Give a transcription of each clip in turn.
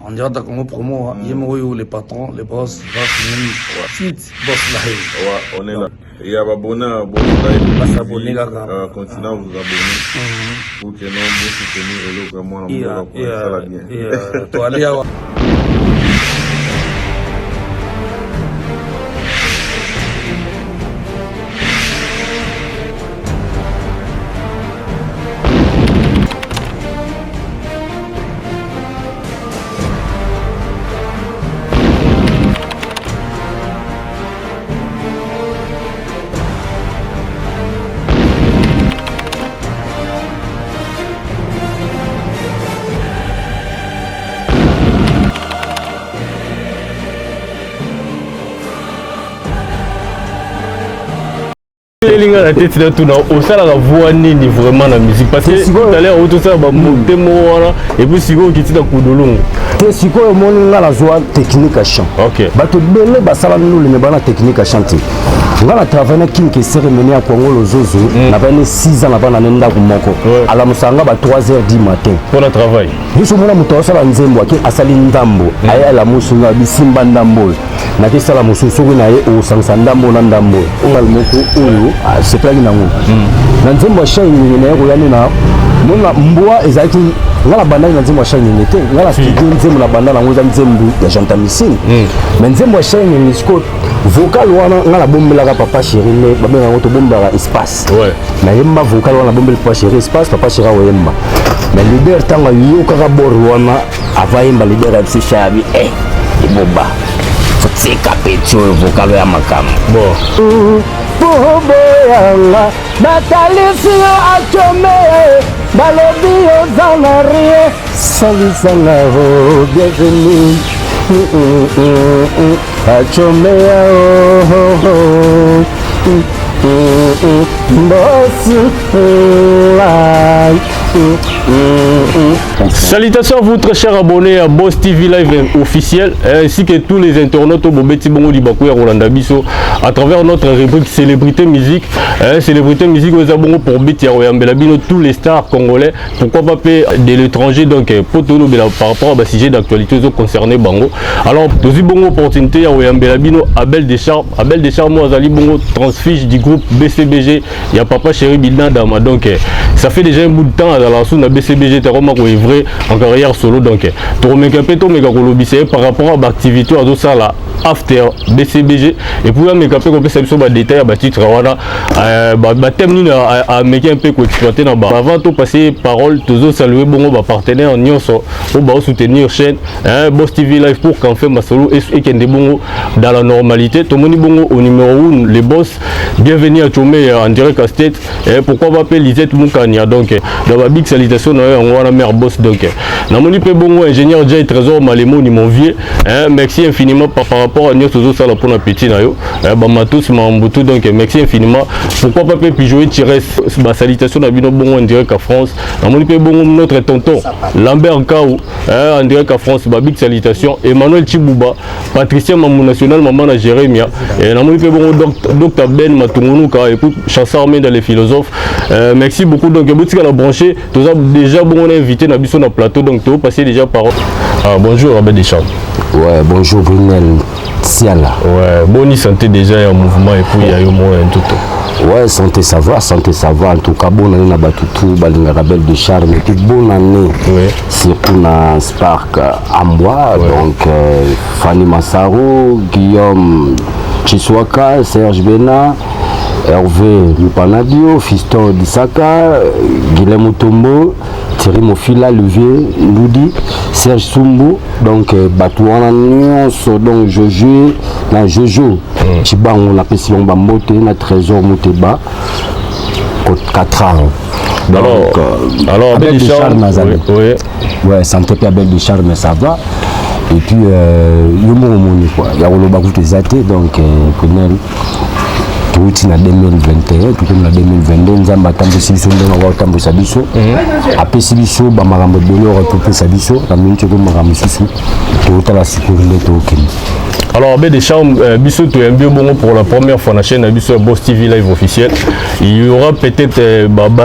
On dirait que Congo promo, il y a les patrons, les boss, suite, boss là. On est là. Il y a abonné continuez à vous abonner pour que nous puissions soutenir le comment on va la tête de tout au ça la voix ni vraiment la musique parce que tout à l'heure tout ça va monter moi et puis si vous qui t'es coup de long c'est quoi mon la joie technique à chant. OK ba to bele ba sala nous le bana technique à chanter on a travaillé king que cérémonie à Congo le zozo na bana 6 ans na bana nenda ku moko ala musanga ba 3h du matin pour le travail biso mona muto sala nzembo ki asali ndambo aya la musunga bisimba ndambo na ke sala mususu na ye o sansa ndambo na ndambo o moko oyo c'est pas nango na nzembo shine ni na ko yani na mona mbwa ezaki ngala banda na nzembo shine ni te ngala studio nzembo na banda na ngoza nzembo ya Jean Tamisine mais nzembo shine ni Scott vocal wana ngala bombela ka papa chéri ne babenga ngoto bombela espace na yemba vocal wana bombela papa chéri espace papa chéri wa yemba mais leader tanga yoka ka bor wana avayemba leader ya psychabi iboba fotseka petio vocal ya makam bon Boboyanga batalisi yo achome balobi yo zanarie salisanga ho bienvenue achome Salutations à vous très chers abonnés à Boss TV Live officiel ainsi que tous les internautes au Bobeti Bongo Libakou et Rolanda Bisso à travers notre rubrique Célébrité Musique. Célébrité Musique aux abonnés pour Beti Aroyambelabino, tous les stars congolais, pourquoi pas de l'étranger donc pour tout par rapport à sujet d'actualité concernés Bango. Alors, tous bongo opportunité à Aroyambelabino, Abel Deschamps, moi Azali Bongo transfiche du groupe BCBG, il y a Papa Chéri Bilna Dama donc ça fait déjà un bout de temps à la sous na BCBG t'as vraiment vrai en carrière solo donc tu remets un peu ton méga colobissé par rapport à l'activité à tout ça là after BCBG et pour me capter qu'on peut savoir sur détail à titre wana thème ni à mettre un peu quoi exploiter dans bas avant tout passer parole toujours saluer bon ba partenaire nyonso au ba soutenir chaîne Boss TV Live pour qu'en fait ma solo et qu'il y ait des bons dans la normalité tout le monde bon au numéro 1 les boss bienvenue à Chomé en direct à State et pourquoi pas appeler Lisette Moukania donc dans ma big salutation on va la mère boss donc na moni pe bon ingénieur Jay Trésor Malémo ni mon vieux merci infiniment par rapport à nous toujours ça pour la petite na yo ba matos mambutu donc merci infiniment pourquoi pas pe jouer tirer ma salutation na bino bon en direct à France na moni pe bon notre tonton Lambert Kaou en direct à France ba big salutation Emmanuel Chibouba Patricia Mamou national maman na Jérémia et na moni pe bon docteur Ben Matungunuka et puis chasseur armé dans les philosophes merci beaucoup donc boutique à la brancher tout ça déjà bon on est invité na biso na plateau donc tu passer déjà parole bonjour Abel Deschamps. Ouais, bonjour Brunel Siala. Ouais, bonne santé déjà en mouvement et puis il y a eu moins tout. Ouais, santé ça va en tout cas bonne année na batutu balinga Abel Deschamps mais toute bonne année. Oui. Surtout na Spark Amboa donc Fanny Massaro, Guillaume Chiswaka, Serge Bena, Hervé Lupanadio, Fiston Disaka, Guilhem Mutombo, Thierry Mofila, Luvier, Loudi, Serge Sumbu, donc Batouana Nyonso, donc Jojo, Chibango, on appelle Silomba Mote, na Trésor Moteba, 4 ans. Donc, alors Abel Deschamps, oui. Ouais, santé Abel Deschamps, mais ça va. Et puis, il y a un peu de zate, donc, tout en 2021, tout en 2022, nous avons attendu si nous avons attendu ça biso. Après si biso, bah marambo de l'or pour ça biso, la minute que marambo susu, tout à la sécurité au Kenya. Alors, Abbé Deschamps, Bissot, tu es un bio bon pour la première fois dans la chaîne Bissot Boss TV Live officiel. Il y aura peut-être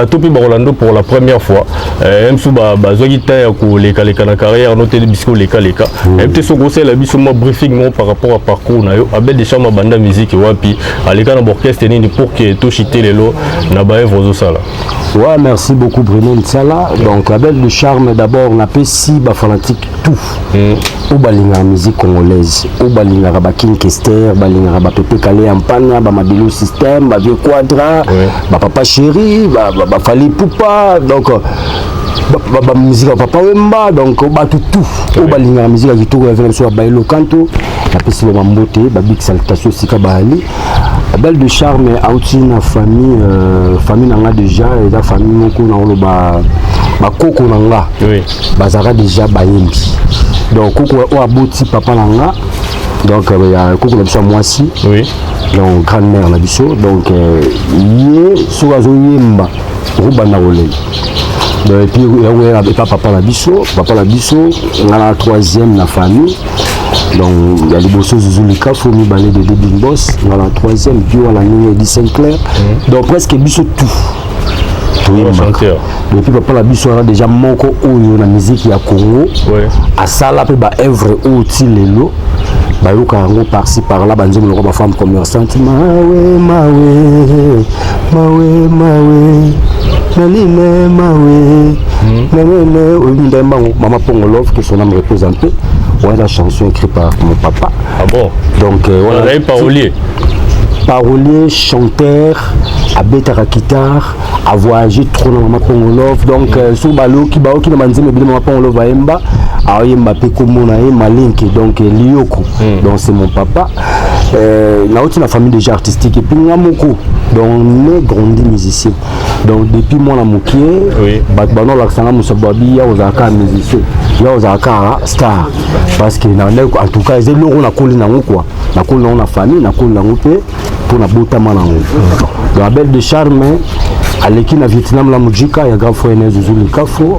Topi Rolando pour la première fois. Même si Zoguita les carrière, noté de Bisco les Kaleka. Et peut-être ce conseil la Bissot briefing par rapport à parcours. Abbé Deschamps, banda musique, et puis à l'écart de l'orchestre, pour que tout chité les lots, n'a pas évolué ça là. Ouais, merci beaucoup Bruno Nsala. Donc avec le charme d'abord on a fait si fanatique tout. Au balinga musique congolaise, au balinga King Kester, balinga Pepe Kale Ampana, Mabilo System, Vieux Quadra, Papa Chéri, Fali Poupa, donc musique Papa Wemba, donc tout. Au balinga musique qui tourne avec sur Bailo Kanto, la piste de Mambote, Big Saltation Sika Bahali. Belle de charme outil na famille famille nanga déjà et la famille moko na lo ba koko nanga bazara déjà bayembi donc koko o aboti papa nanga donc ya koko na biso mwasi donc grand-mère na biso donc yé so azo yemba ruba na olé donc et puis ya papa na biso na troisième na famille. Donc il y a les bosses Zuzulika, Fomi Balé de Big Boss, dans la troisième, puis à la ligne de Saint-Clair. Donc presque biso tout. Et puis papa la biso a déjà moko oyo la musique ya Congo. À ça là peut ba œuvre outil lelo. Ba yo karango par-ci par-là banzemo le roi femme commerçante. Mawe. Naline mawe. Maman Pongolov que son âme repose en paix. Ouais, la chanson écrite par mon papa. Ah bon? Donc, on a parolier. Parolier, chanteur, à bétara guitare, à voyager trop dans Maman Pongolov. Donc, sur Balo, qui n'a pas dit, mais Maman Pongolov à Emba, à Emba Pekomona, Malinke, donc Lioko. Donc, c'est mon papa. Là, la famille déjà artistique. Et puis, moi, Moko. Donc, on est grandi musicien. Donc, depuis moi, la Moukier, Batbano, l'accent, Moussababi, il y a aux arcades musiciens. Il y a aux arcades star. Parce que, en tout cas, ils ont la colle dans quoi. La colle dans la famille, la colle dans le pays, pour la beauté dans le la belle de charme, à l'équipe de Vietnam, la Moujika, il y a grand frère Zuzuli Kafo.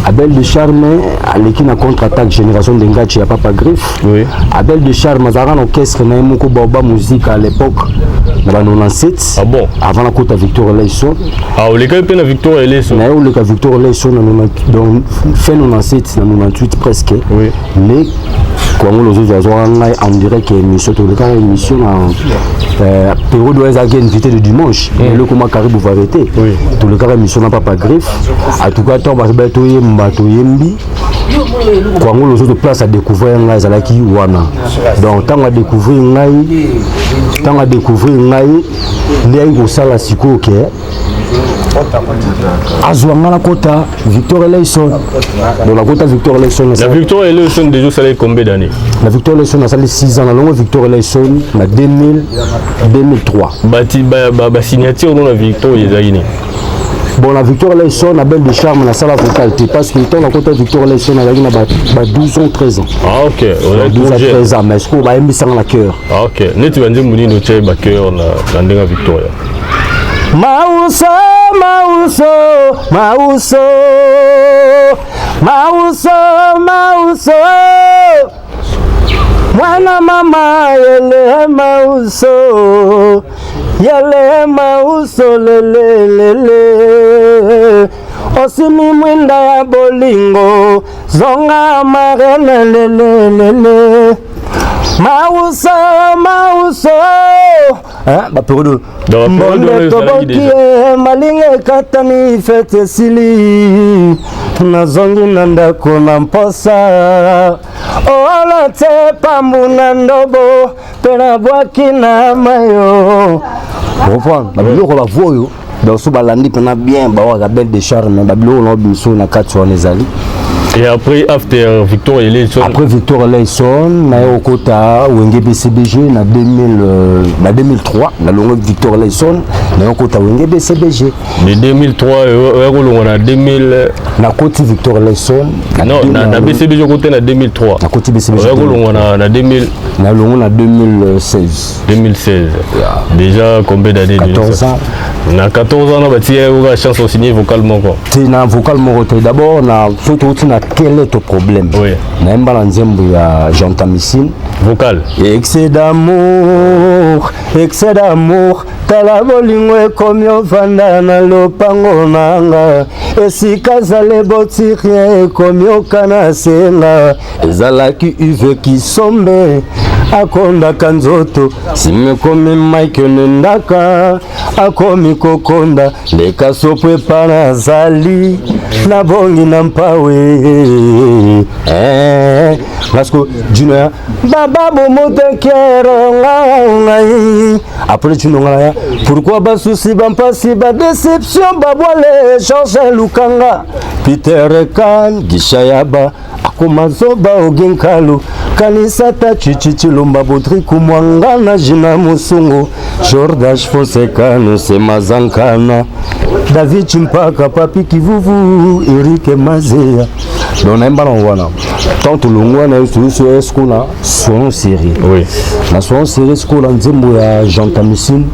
Abel de Charme, à l'équipe de contre-attaque génération d'Engachi à Papa Griff. Abel de Charme, Zaran orchestre, na Moko Baoba musique à l'époque, dans la 97. Ah bon? Avant la côte à Victor Leisson. Ah, on les a eu à Victor Leisson. On les a Victor Leisson dans fin 97, dans 98 presque. Mais quand on les a en direct, émission, période où ils ont invité le dimanche, mais le comment Caribou va arrêter. Tout le cas, émission n'a pas Griff. En tout cas, on va Mbato Yembi, quand on a de place à découvrir Zalaki Wana. Donc, tant à découvrir les au sala siko ke Azouanga la Kota, Victor Leisson. Dans la Kota Victor Leisson. La Victor Leisson déjà ça fait combien d'années? La Victor Leisson a salé 6 ans. La longue Victor Leisson en 2003. Bah signature dans la Victor Yezaïni. Bon, la Victor Leisson a belle de charme dans la salle vocalité parce que dans la côté Victor Leisson a 12 ans, 13 ans. Ah ok, on a 12 ans, 13 ans, mais est-ce qu'on va aimer ça dans la cœur? Ah ok, n'est-ce pas dire que nous avons un cœur dans la Victoria? Mauso, mwana mama yele mauso. Yale mauso lele osimi mwinda ya bolingo zonga marene lele mauso ba perodo mbonde tobokie malinge katani fete sili nazongi na ndako na mposa olo te pambu na ndobo pena bwaki na mayo bon na biloko ba voyo donc so balandi pena bien ba wa belle de charme ba biloko na biso na kati on ezali. Et après, after Victor Leisson. Après Victor Leisson, na okota Wenge BCBG na 2003, na longue Victor Leisson, na okota Wenge BCBG. De 2003 on a 2000 na côté Victor Leisson. Non, na BCBG côté na 2003. Na côté BCBG. On a na 2000 na longue na 2016. 2016. Déjà combien d'années? 14 ans. Na 14 ans, on a la chance de signer vocalement quoi. C'est na vocalement d'abord na surtout na quel est ton problème? Oui. Na mbala nzembo ya Jean Tamissine vocal. Excès d'amour, tala bolingo ekomi ovanda na lopango nanga esika zale botirie ekomi okana senga ezalaki uve kisombe akondaka nzoto simekomi Mike nendaka akomi kokonda ndeka sopo epa nazali na bongi na mpawe Lasco Junior baba bomote kero ngai après tu n'as pourquoi ba souci ba mpasi ba déception ba boile Georges Lukanga Peter Kan Gishayaba akomazoba ogenkalu kanisa ta chichichi lomba botri kumwanga na jina musungu Jordash Fonseca no se mazankana David Chimpaka Papi Kivuvu Eric Mazea donc on a voilà tant tout le monde a eu sur escola son série oui la son série scola nzembo ya Jean Tamisine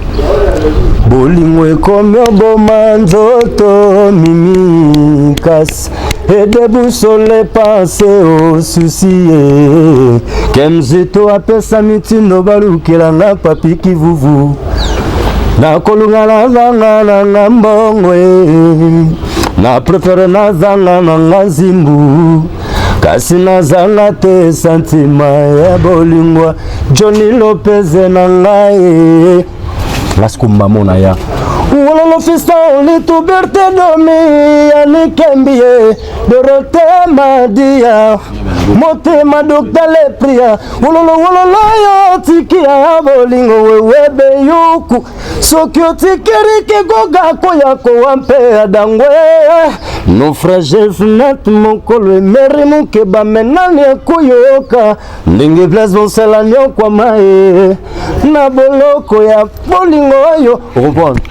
bolingo ekomi oboma nzoto mimi kasi et debout sur les pensées aux soucis kemzito apesa mitindo balukelanga Papi Kivuvu nakolunga nazanga na mbongo na prefere nazanga na nzimbu kasi nazanga te santima ya bolingwa Johnny Lopez na ngai Lasco mamona ya Wololo fiston li tuberte domi yani kembie Dorothée Madia motema Dr. Lepria wololo yo tiki ya bolingo wewebe yuku soki otikiriki goga koya kowampe adangwe naufrage finat mokolo emeri mokeba menani ekoyoka ndenge place bonselani okwamae na boloko ya bolingo oyo comprendre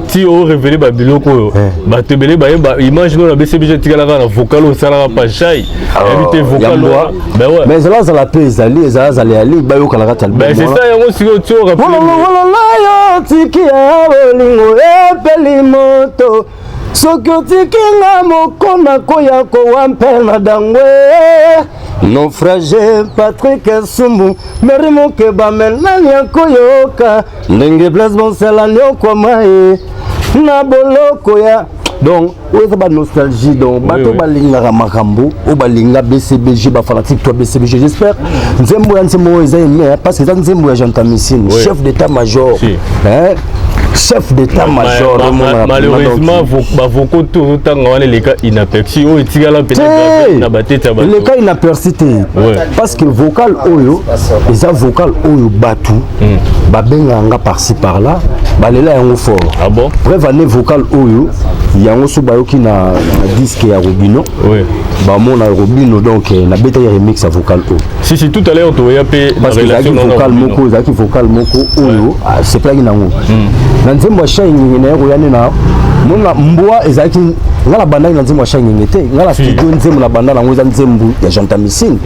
ti o révélé ba biloko oyo bato ebele bayeba image no na BCBG tikalaka na vocal osalaka pa shai éviter vocal mais ezala pe ezali ali bayokalaka ta c'est ça yango siko ti o rappelé yo tiki ya bolingo epeli moto soki otikinga mokoma koya kowampe na dangwe naufrage Patrick Sumbu meri mokeba menani akoyoka ndenge place bonselani okwamae na boloko ya donc oyo ba nostalgie donc bato balingaka makambo o balinga BCBG ba fanatique toi BCBG j'espère nzembo ya nzembo eza aimé parce que eza nzembo ya Jean Tamisine chef d'état-major chef d'état-major malheureusement bavoko tout tanga wana leka inaperçu o etikala peut-être na batete ba leka inaperçu parce que vocal oyo eza vocal oyo batu babenganga par-ci par-là balela yango fort ah bon bref année vocal oyo yango so bayoki na disque ya Robino bamona Robino donc na beta ya remix ya vocal oyo si tout à l'heure to ya pe na relation vocal moko zaki vocal moko oyo c'est pas nango na nzembo ya shai ngenge na yako yani na mona mbwa ezaki ngala banda na nzembo ya shai ngenge te ngala studio nzembo na banda nango eza nzembo ya Jean Tamisine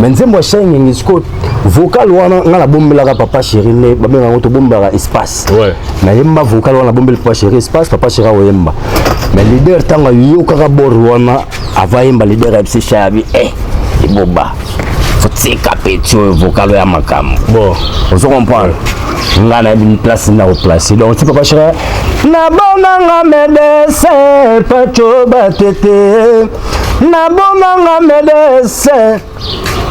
mais nzembo ya shai ngenge sko vocal wana ngala bombelaka Papa Chéri ne babenga ngo to bombelaka espace na yemba vocal wana bombela Papa Chéri espace Papa Chéri oyemba mais leader tanga yokaka bor wana avayemba leader ya MC Shabi iboba fotika petio vocal ya makamo bon on se comprend ngana une place na replacer donc tu peux pas chercher na bonanga médecin pacho batete na bonanga médecin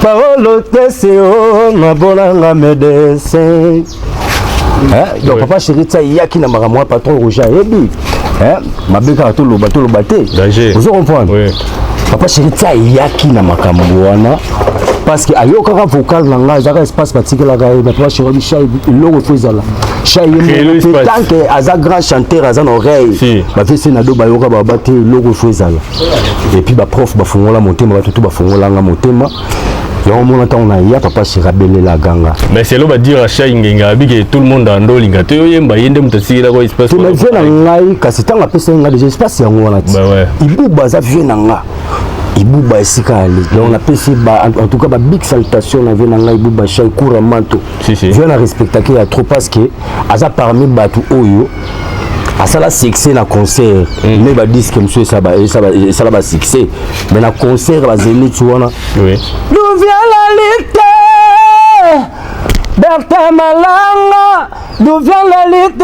Paolo Teseo na bonanga médecin donc Papa Chéri ça yaki na makamwa patron Roger ebi mabeka to loba te vous comprendre Papa Chéri ça yaki na makamwa wana parce que ayokaka vocal nanga zaka espace particulier la na Papa Chéri Chai logo fezala Chai tant que aza grand chanteur aza oreille ba fese na do bayoka ba bate logo fezala et puis ba prof ba fongola motema ba tout ba fongola nga motema yon mona ta on a ya Papa Chéri belé la ganga mais c'est là ba dire Chai ngenga bi que tout le monde ando linga te yemba yende mutasikira ko espace to mais na ngai kasi tanga pesa nga déjà espace yango wana ti ibu baza vie nanga Ibuba esika ali donc on appelle en tout cas ba big salutation na vena ngai Ibuba Chai couramment je na respecter que ya trop parce que aza parmi batu oyo ça la succès na concert mais ba disque monsieur ça va succès mais na concert ba Zénith wana oui d'où vient la lutte Bertin Malanga d'où vient la lutte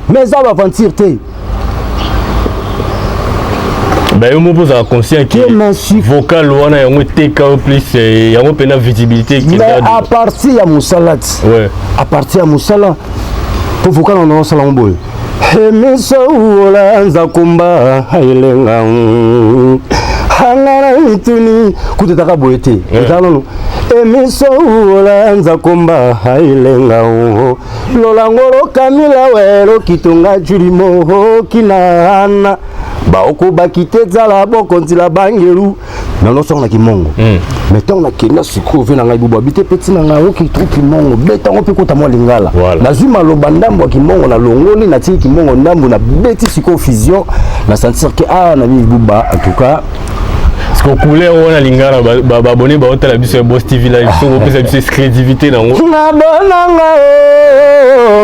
mais ça va mentir té ben on pose à conscient qui vocal wana yango teka plus yango pena visibilité mais à partir ya Moussalat ouais à partir ya Moussala pour vocal on a salon boy emiso ola nzakumba hailenga hangara mituni kutetaka boete etanono emiso ola nzakumba hailenga lolangoro kamila wero kitunga julimo kinana baoko bakite zala boko nzila bangeru nano sona kimongo mais tant na kena siko vena ngai bubu habite petit na ngai ki truc kimongo beta ngo piko ta mo lingala nazima lo bandambo kimongo na longoli na ti kimongo ndambo na beti siko fusion na sentir que na mi buba en tout cas ce qu'on coulait on a lingala ba abonné ba hôtel biso Boss TV live so pesa biso crédibilité nango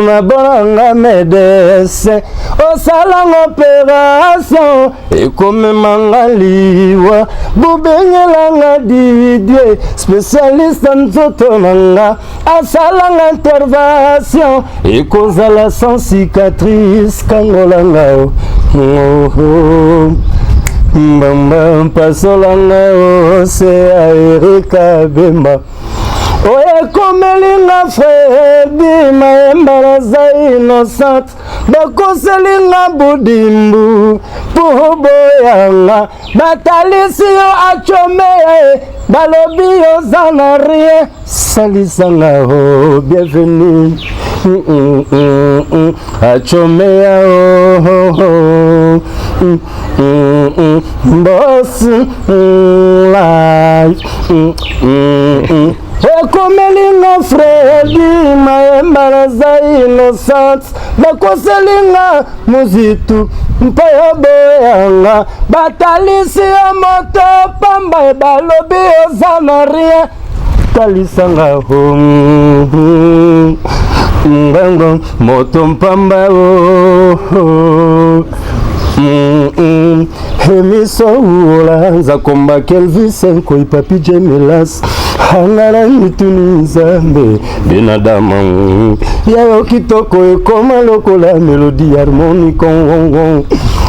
na bonanga médecin au salon opération et comme mangaliwa bubengelanga Didier spécialiste en zotonanga à salon intervention et kozala sans cicatrice kangolanga Mbamba pasolanga se Erika Bemba oye komelinga Fredi maembaraza innocente bakoselinga budimbu puboyanga batalisi yo achomeye balobi yoza na rien salisanga ho bienvenue achomeya Boss life ekomelinga Fredi maembaraza innocente bakoselinga muzitu mpeyo boyanga batalisi ya moto pamba balobi oza na rien talisanga ngango moto mpamba emiso ola nzakomba Kelvis nkoi papi Jemelas hangara mituni nzambe binadama yayo kitoko ekoma lokola melodi harmonique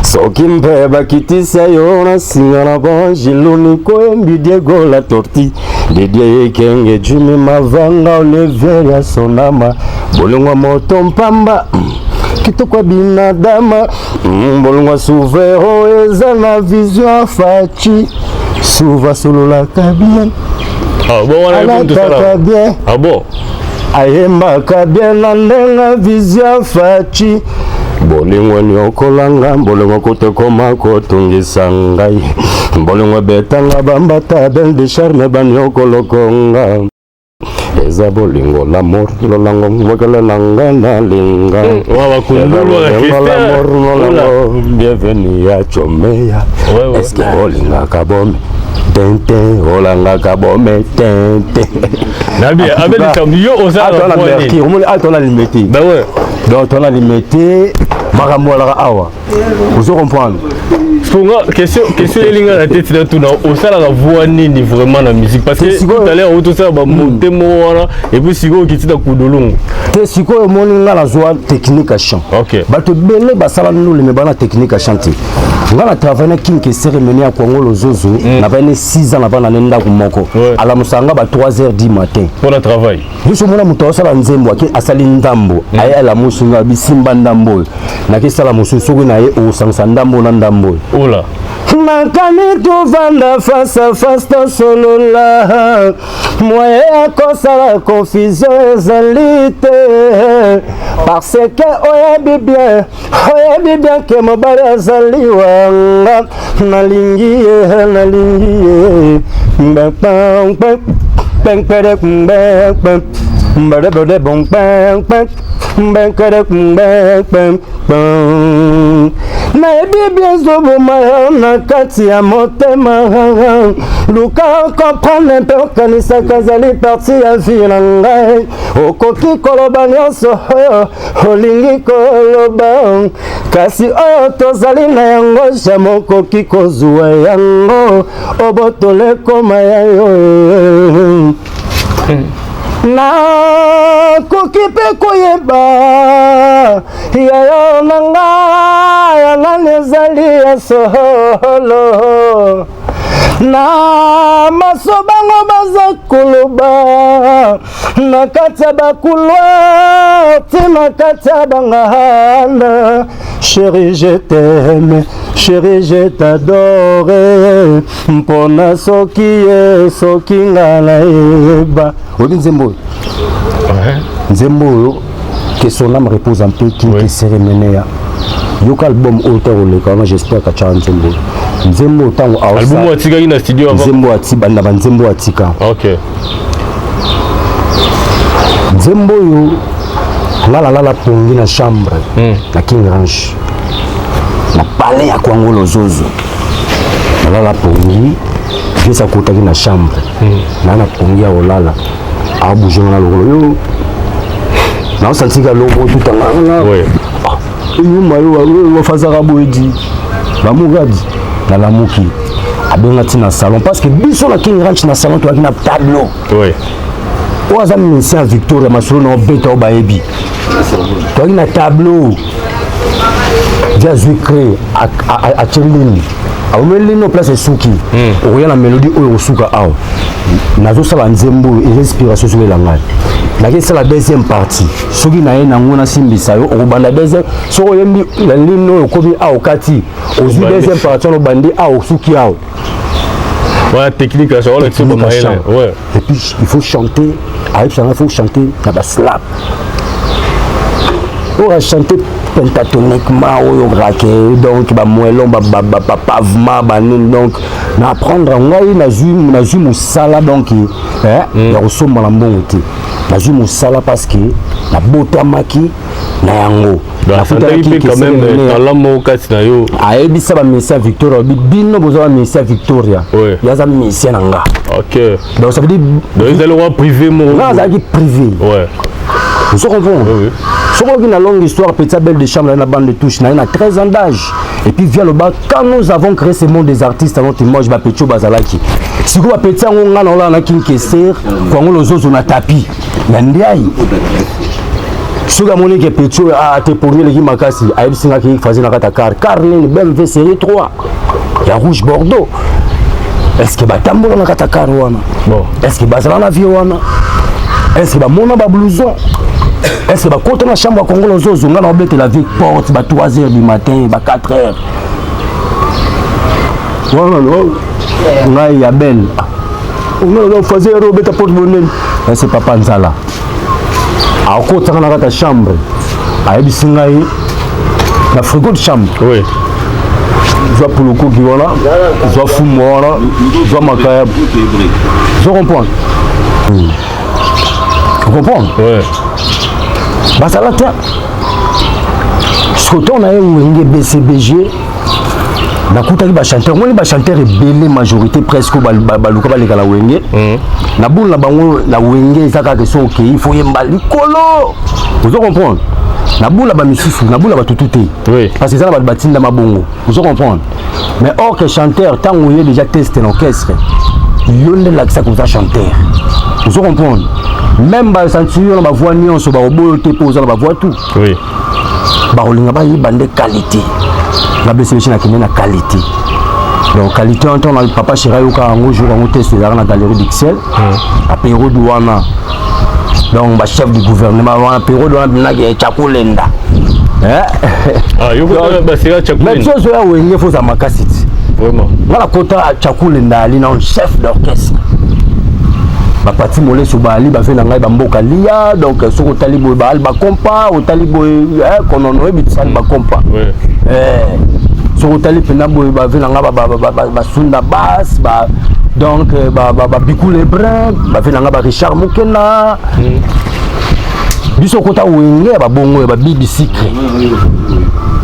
soki mpe bakitisa yo na singa na banjiluni koyembi Diego la torti Didier Ekenge Jimmy Mavanga Olivier ya sonama bolongwa moto mpamba kitoko binadama bolongwa souvero eza na vision fachi suva sololaka bien alataka bien ayembaka bien na ndenga vision fachi bolingo nyokolanga bolingo kotekoma kotungisa ngai bolingo betanga bambata bel de charme banyokolokonga eza bolingo l'amour lolango wakalanga na linga l'amour bienvenue à Chomeya est-ce que bolinga kabome tente olanga kabome tente nabi abeli tambiyo osala qui on a limité bah ouais donc on a limité makambo la awa vous comprendre question elinga na tête na tout na osala la voix ni vraiment la musique parce que tout à l'heure tout ça ba monter wana et puis siko kitita kudolungu te siko moninga la joie technique à chant OK ba te belé ba sala nous le bana technique à chanter ngala travailler king que cérémonie à Congo lozozo na ba 6 ans na bana nenda kumoko ala musanga ba 3h du matin pour le travail biso mona muto sala nzembo ki asali ndambo aya la musunga bisimba ndambo na ki sala mususu na ye o sangsa ndambo na ndambo oula nakani tovanda face à face to solola moye akosala confusion ezali te parce que oyebi bien ke mobali azali wanga nalingi ye nayebi bien zoboma na kati ya motema luka comprendre mpe okanisaka zali parti ya vie na ngai okoki koloba nyonso oyo olingi koloba kasi oyo tozali na yango jamai okoki kozwa yango obotole koma ya yo nakoki mpe koyeba yayo na ngai ya nani ezali ya solo na masobango baza koloba na kati ya bakulwa ti na kati ya bangana chérie je t'aime chérie je t'adore mpona soki ye soki nga nayeba oyebi nzembo oyo nzembo oyo que son âme repose en paix qui serait mené yoka album auteur oleka wana j'espère ka cha nzembo nzembo tango album atika ina studio avant nzembo atiba na nzembo atika OK nzembo yo la pongi na chambre na King Ranch na palais ya Kwangolo Zozo la pongi visa kutaki na chambre na pongi ya olala abujo na lokolo yo na osantika lobo tutanga ouais nyuma yo wafazaka boedi bamugadi na lamuki abenga tina salon parce que biso na King Ranch na salon to na tableau ouais oza ministère Victoria masolo na beta obaebi to na tableau dia zikre a chelini awumeli no place suki oya na mélodie oyo osuka aw nazo sala nzembo et inspiration sur la ngai na c'est la deuxième partie soki na ye na ngona simbisa yo okubanda deuxième so oyembi la lino okobi aw kati ozu deuxième partie no bandi aw suki aw ouais technique ça on le ouais et puis il faut chanter avec ça il faut chanter na ba slap on va chanter pentatoniquement au raquet donc ba moellon ba pavement ba donc na apprendre ngai na zu musala donc ya kosomba na mbongo te na zu musala parce que na botamaki na yango na futaki quand même talent mo kati na yo ayebisa ba ministère Victoria bino boza ba ministère Victoria yaza ministère nanga OK donc ça veut dire donc ils ont privé mo non ça qui privé ouais vous comprenez oui sur une longue histoire petite belle de chambre la bande de touche na 13 ans d'âge et puis via le bas quand nous avons créé ce monde des artistes avant moi je m'appelle Bazalaki si vous petit on a na kinkeser quand on lozo na tapis na ndiai suga moni ke petio a te pour le makasi a singa ki faisait na kata car ni BMW série 3 ya rouge bordeaux est-ce que batambola na kata car wana bon est-ce que bazala na vie wana est-ce que ba mona ba blouson est-ce que ba côté na chambre Congolo Zozo nga na obete la vie porte ba 3h du matin ba 4h voilà non ngai ya belle on a faisait robeta porte bonne c'est papa Nzala a côté na kata chambre a yebi singai na frigo de chambre oui soit pour le coup qui voilà soit fou moi soit makaya je comprends tu comprends ouais basala ta surtout on a eu BCBG na kutaki ba chanteur moi ba chanteur belé majorité presque baluka baleka la wenge na boule na bango la wenge ezaka que so OK il faut yemba likolo vous comprendre na boule ba misusu na boule ba tututé oui parce que ça ba batinda mabongo vous comprendre mais or que chanteur tant où il déjà testé l'orchestre yonde la ça comme ça chanteur vous comprendre même ba sentir ba voix nyonso ba obote poser ba voix tout oui ba olinga ba yibande qualité la BCBG na kine na qualité donc qualité en temps le papa Chira yoka ngo jour ngo test dans la galerie d'Ixelles apéro douana donc ba chef du gouvernement wana apéro douana na Chakulenda ah yoko ba sera Chakulenda mais chose ya wenge faut za makasiti vraiment voilà kota Chakulenda ali na chef d'orchestre bapati molé so bali ba fela ngai ba mboka lia donc soko talibo ba alba compa o talibo konono ebitsani ba compa soko tali pena boy ba fela nga ba sunda bass ba donc ba bikule brun ba fela nga ba Richard Mukena biso kota wenge ba bongo ba bibi secret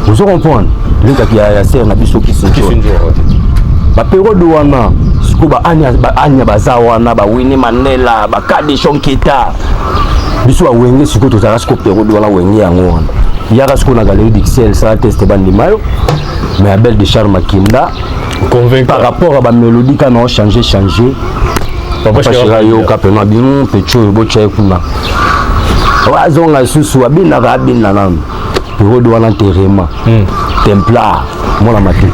vous comprenez lekaki ya ser na biso Kisinjora baperiode wana siko baanya baza wana bawini Mandela bakadi Shonkita biso bawenge siko tozalaka siko periode wana wenge yango wana yaka siko na galerie d'Ixelles sala teste bandimayo mais Abel de Charles Makinda convaincre par rapport à ba mélodie quand on changer papa chira yo kapena binu pecho bocha kuna wazonga susu abina rabina nan periode wana terema templar mona matiki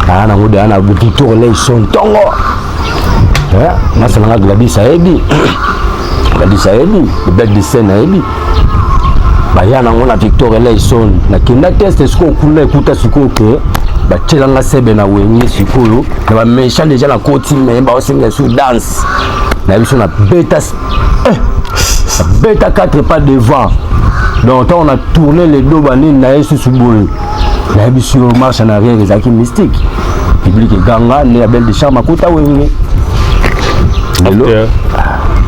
ana ngode ana Victor Leison tongo masala Gladys Saedi le bel de scène Saedi bayana ngona Victor Leison na kinda test siko kuna ekuta siko ke batelanga sebe na wenye sikoyo na ba méchant déjà la côté mais ba osinga sous danse na biso na beta 4 pas devant donc on a tourné les deux banines na yesu suboy na biso marche en arrière les acquis mystiques public ganga ne Abel de Charles Makuta wenye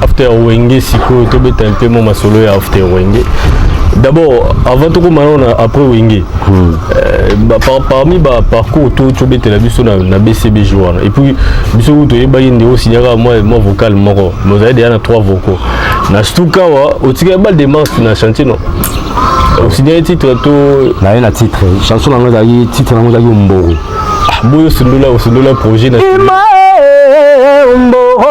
after wenge siko to beta un peu mon masolo ya after wenge. D'abord, avant tout comme après Wenge, parmi les parcours tout tu bête la biso na BCB joueur et puis biso tu es baillé néo signera moi vocal moro nous avons déjà 3 vocaux na stukawa au tika bal des manches na chanter non au signer titre to na une titre chanson na ngazaki titre na ngazaki mboro boyo sundola projet na mboro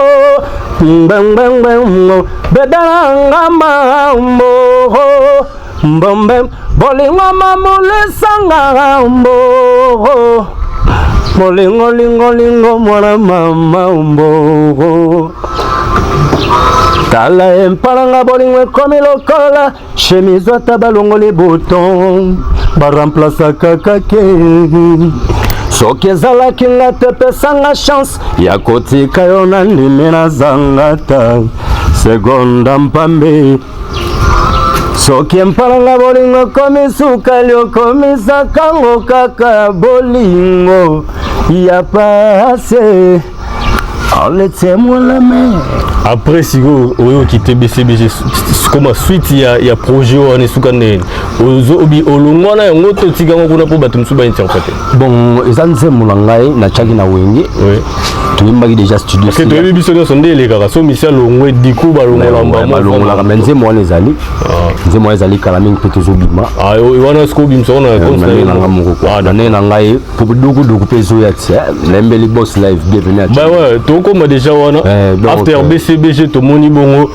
bang bang bang bedanga mboro mbombe bolingo mamulesanga mboro bolingo lingo mwana mama mboro tala empalanga bolingo ekomi lokola chemise ata balongoli bouton baremplace kakake soki ezalaki nga tepesanga chance ya kotika yo na ndimi nazanga ta segonda mpambe soki empalanga bolingo komi sukali okomisaka ngo kaka bolingo ya pase après si vous quittez BCBG comme suite il y a projet on est sous canne obi olongwana yango to tiganga kuna po batum suba interpréter bon ezanze mulangai na chaki na wenge oui tu imbaki déjà studio parce que tu es biso sonde les gars so misia longwe diku balongolanga menze mo ezali nze mo ezali kala mingi petezo bima wana sko bimso na conseil na ngamoko na nena ngai pour duku pezo ya tia lembeli boss live bienvenue à bah ouais to comme déjà wana after BCBG to moni bongo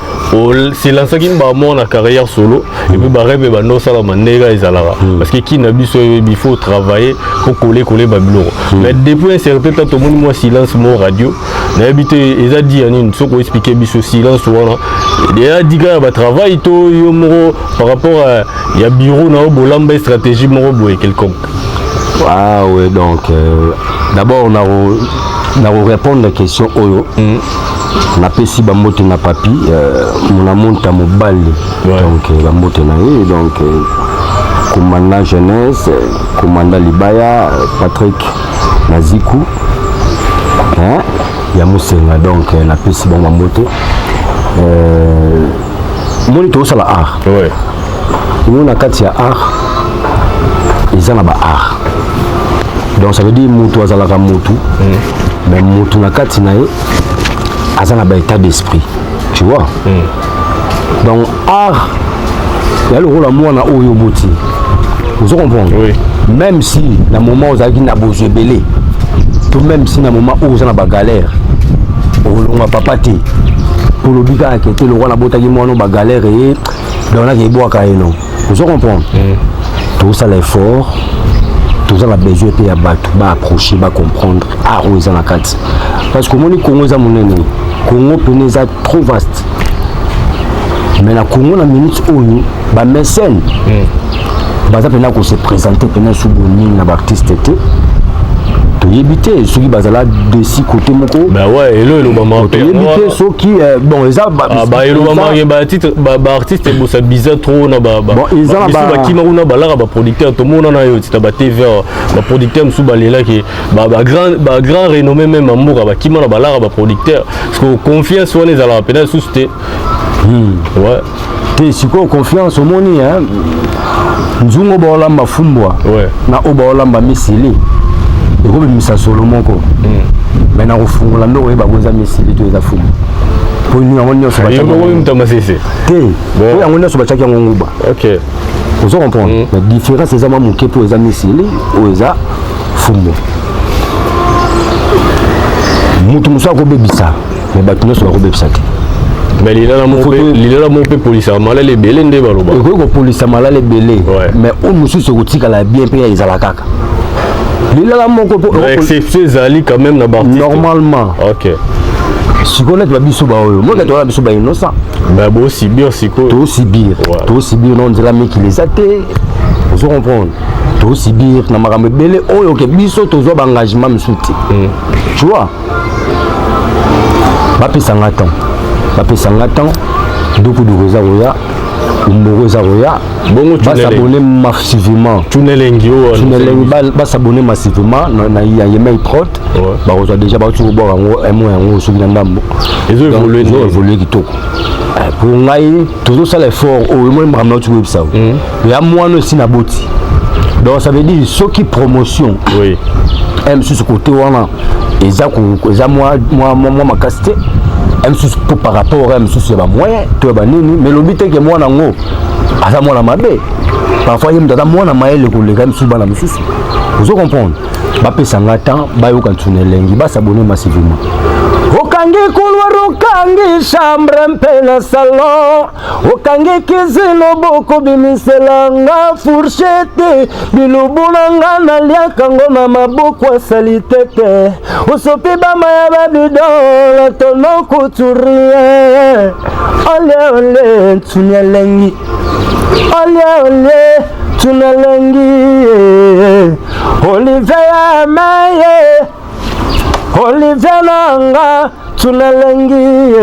c'est lancé qui ba mon carrière solo et puis ba rêve ba no sala manega ezalaka parce que qui na biso il faut travailler pour coller babilo mais depuis un certain temps to moni moi silence mon radio na habité eza dit ani soko expliquer biso silence wana déjà dit que ba travail to yo moro par rapport à ya bureau na bolamba stratégie moro boye quelconque. Ah ouais donc d'abord on a répondre à la question oyo na pesi ba moto na papi mona monta mobali donc ba moto na ye donc commandant jeunesse commandant Libaya Patrick Naziku hein ya musenga donc na pesi ba moto moni to sala art ouais mona kati ya art ezana ba art donc ça veut dire mutu azalaka mutu mais mutu na kati na ye azana ba état d'esprit tu vois donc art ya le rôle moi na oyo boti vous comprenez oui même si na moment ozaki na bozebele tout même si na moment où ozana ba galère olonga papa te pour le bika akete le roi na botaki moi no ba galère et donc na ke boaka eno vous comprenez tout ça l'effort tout ça la besoin de approcher, de comprendre, à oser la carte. Parce que mon Congo est Congo est trop vaste. Mais la Congo la minute où bah mécène, bah ça peut se présenter pendant sous bonne na artiste était. Tu éviter ceux qui basent là de six côtés mon co. Bah ouais et le maman. Tu éviter ceux qui bon les a bah le maman bah titre bah artiste bon ça bizarre trop na bah bon ils ont bah qui maruna bah là bah producteur tout le monde na yo tu bah TV bah producteur msou bah là qui bah grand renommé même amour bah qui maruna bah là bah producteur parce que confiance on est à la peine sous c'était ouais t'es si quoi confiance au moni hein nzungo baolamba fumbwa na obaolamba misili ekobimisa solo moko me na kofungola nde koyeba koza misili to eza fumbwa po yango nyonso te po yango nyonso batiaki yango nguba ozo comprendre la différence eza mwa moke po eza misili oyo eza fumbwa mutu mosu akobebisa me bato nyonso bakobebisa te mais lilala mo pe polisa malala ebele nde baloba ekoki kopolisa malala ebele mais oyo mosusu ekotikala bien mpe ezala kaka lilala moko exception ezali quand même na baartiste normalement sikoyo neti babiso baoyo moka toala biso bainnocent bosibir sikoyo tosibir na nzela mikili eza te ozo comprendre tosibir na makambo ebele oyo ke biso tozwa baengagement mosusu te tu vois bapesanga temps duku eza koya umboko eza koya basabone massivement basabone massivement na yemei prot bakozwa déjà bauti kobwaka yango emo yango soki na ndambo ezoévolue kitoko pour ngai tozosala effort oyo moi makambo nauti koyebisa ya mwana esi na boti donc ça veut dire soki promotion mosusu kote wana eza mwa makasi te mosusu po par rapport à mosusu ya bamoyen to ya banini mais lobi teke mwana yango aza mwana mabe parfois ye moto aza mwana mayele koleka mosusu bana mosusu ozo comprendre bapesanga temps bayoka ntuna elengi basabone massivement okangi couloir okangi chambre mpe na salon okangi kizino bokobimiselanga fourchette bilubu na nga naliaka ngo na maboko asali tete osopi bama ya babidola tono couturier ole ntuni elengi ole tunalengi Olivier ya maye Olivier nanga tunalengi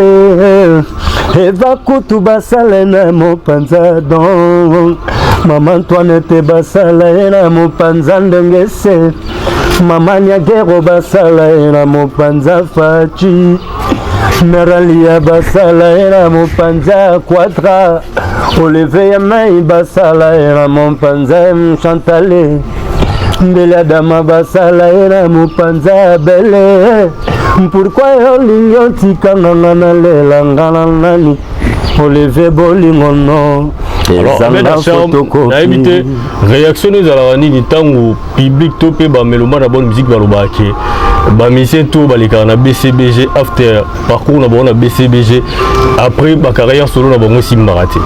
Eva kutu basale na mopanza don Mama Antoinette basala na mopanza ndengese Mama Nyagero basala na mopanza fachi Meralia basala na mopanza quadra Olivier ya mai basala na mopanza Chantale Mbele adama basala na mopanza bele Pourquoi olingo tikanga na lela ngana nani Olivier bolingo no alors éviter réaction ezalaka nini ntango public to mpe bameloma na bonne musique balobaki bamisien to balekaka na BCBG after parcours na bango na BCBG après bacarrière solo na bango esimbaka te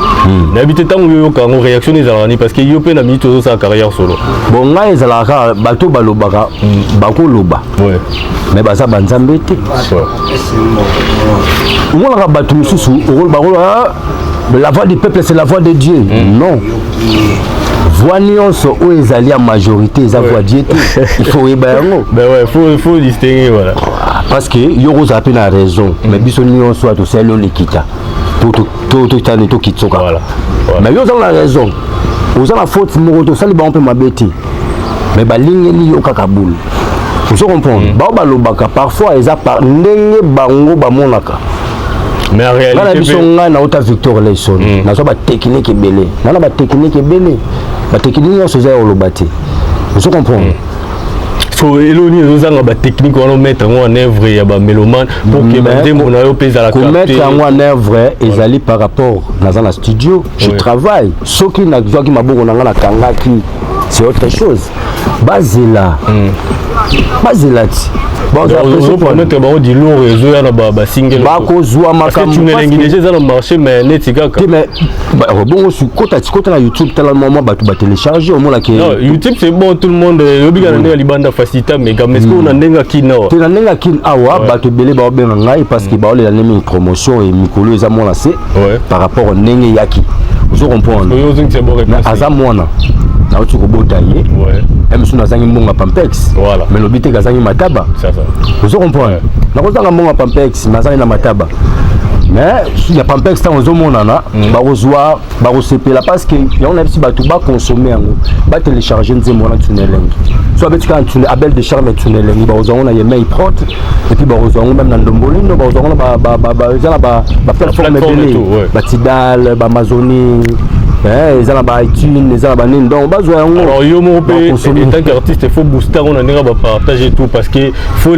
nayebi te ntango yoyoka yango réaction ezalaka nini parce que yo mpe na minute ozosala carrière solo bon ngai ezalaka bato balobaka bakoloba mais baza banzambe te omonaka bato mosusu bakoloba la voix du peuple c'est la voix de Dieu non voix nyonso oyo ezali ya majorité eza voix Dieu te il faut yeba yango faut distinguer voilà parce que yo kozala mpe na raison mais biso nyonso atosali olekita totane tokitsoka mais yo ozala na raison oza na faute moko tosali bango mpe mabe te mais balingeli yo kaka bule ozo comprendre bao balobaka parfois eza ndenge bango bamonaka mais en réalité na biso nga na ota Victor Lesson na so ba technique ebele na ba technique ebele ba technique nyonso za oloba te ozo comprendre so eloni ezozanga ba technique wana mettre en œuvre ya ba mélomane pour que bandembo na yo pesa la carte mettre en œuvre ezali par rapport dans un studio je travaille soki na joki maboko na nga na kangaki c'est autre chose bazela ti mettre bango di lourd réseau ya na ba single bakozwa makambo tu n'elengi déjà za na marché mais neti kaka mais bon su kota na YouTube tala moment ba télécharger au moins que YouTube c'est bon tout le monde yobiga na libanda facilita mais comme est-ce qu'on a ndenga kina te na ndenga kin awa ba to belé ba benga ngai parce que ba olela nemi promotion et mikolo eza mona c'est par rapport ndenge yaki vous comprendre aza mona na uti kobota ye emsu na zangi mbonga Pampex mais lobite ka zangi mataba vous comprendre na ko zanga mbonga Pampex na zangi na mataba mais ya Pampex tant ozo monana ba kozwa ba kosepela parce que ya on a bisi batu ba consommer yango ba télécharger nzembo na tunelengi so abetu ka tune abel de charme tunelengi ba kozwa na yemei prot et puis ba kozwa même na ndombolino ba kozwa na ba plateforme bele ba Tidal ba Amazonie ils ont la iTunes, ils ont la nine, donc bas alors yo mon pé en tant qu'artiste il faut booster on a partager tout parce que faut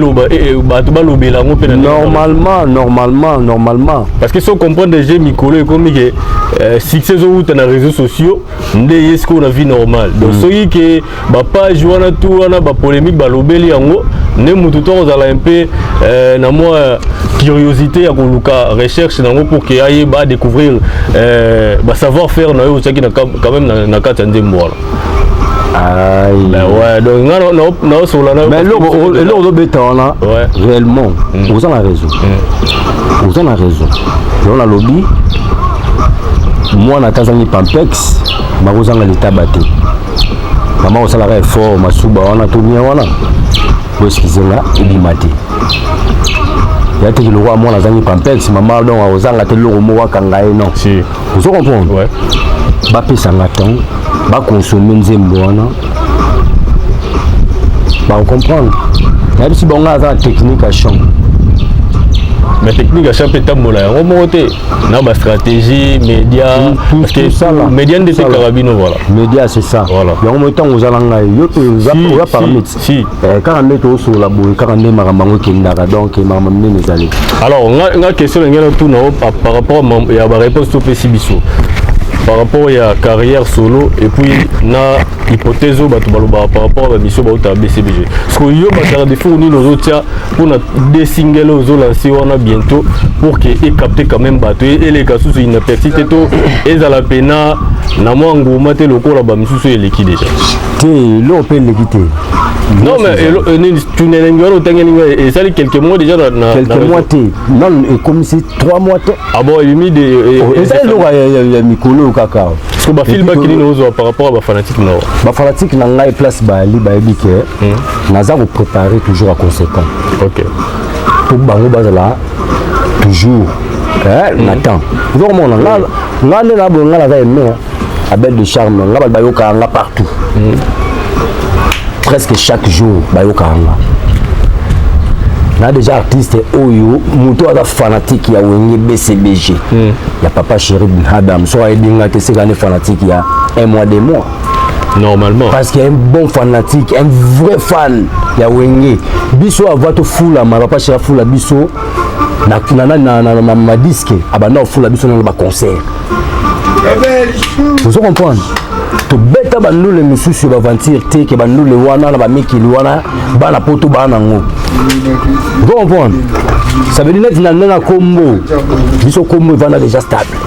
normalement parce que si on comprend déjà Mikolo comme que succès ou dans les réseaux sociaux ndé est-ce qu'on a vie normale donc ceux qui ba page wana tout wana ba polémique ba lobeli yango ne mutu to za un peu na moi curiosité à koluka recherche nango pour que aille ba découvrir ba savoir faire na yo qui quand même na kata ndembo wala ouais donc non sur la mais l'autre béton là réellement vous en avez raison vous en avez raison on a lobby moi na kazangi pampex marozanga l'état batté maman ça la effort masuba on a tout bien voilà pour excuser là et maté ya te le roi moi na zangi pampex maman donc ozanga te loro mo wakanga non si vous comprenez ouais ba pesa ngaton ba consommer nzembo wana ba comprendre même si bon là technique à champ mais technique à chaque étape mola on monte na ba stratégie média parce que ça là média de ces carabines voilà média c'est ça voilà ya on temps aux alanga yo za parmi si quand on met sur la boue quand on est marambango kindara donc maramamne les aller alors on a question ngena tout par rapport à ba réponse to pesibiso par rapport à la carrière solo et puis na hypothèse par rapport à la mission de BCBG. Parce que yo va de fournir nos autres pour des singles aux lancer on a bientôt pour que et capter quand même bateau et les cas sous une petite to et à la pena na mo ngoma te loko la ba misusu et liquide déjà. Te lo pe liquide. Non mais tu n'es pas et ça quelques mois déjà quelques mois non comme si 3 mois ah bon il mis des et ça il y a Mikolo kaka parce que ba feedback ni nous par rapport à ba fanatique non ba fanatique na ngai place ba li ba ebike naza ko préparer toujours à conséquent OK pour bango bazala toujours n'attend vraiment là na bon là va aimer Abel de charme là ba yo ka partout presque chaque jour bayokanga na déjà artiste oyo muto ada fanatique ya wenye BCBG ya papa chéri bin Adam so aidinga te c'est gane fanatique ya un mois 2 mois normalement parce qu'il y a un bon fanatique un vrai fan ya wenye biso avoir to fula ma papa chéri fula biso na ma disque abana fula biso na ba concert vous comprenez to beta bandu le misusu ba aventure te ke bandu le wana na ba miki le wana bana poto bana ngo vous comprenez ça veut dire na combo biso combo vana déjà stable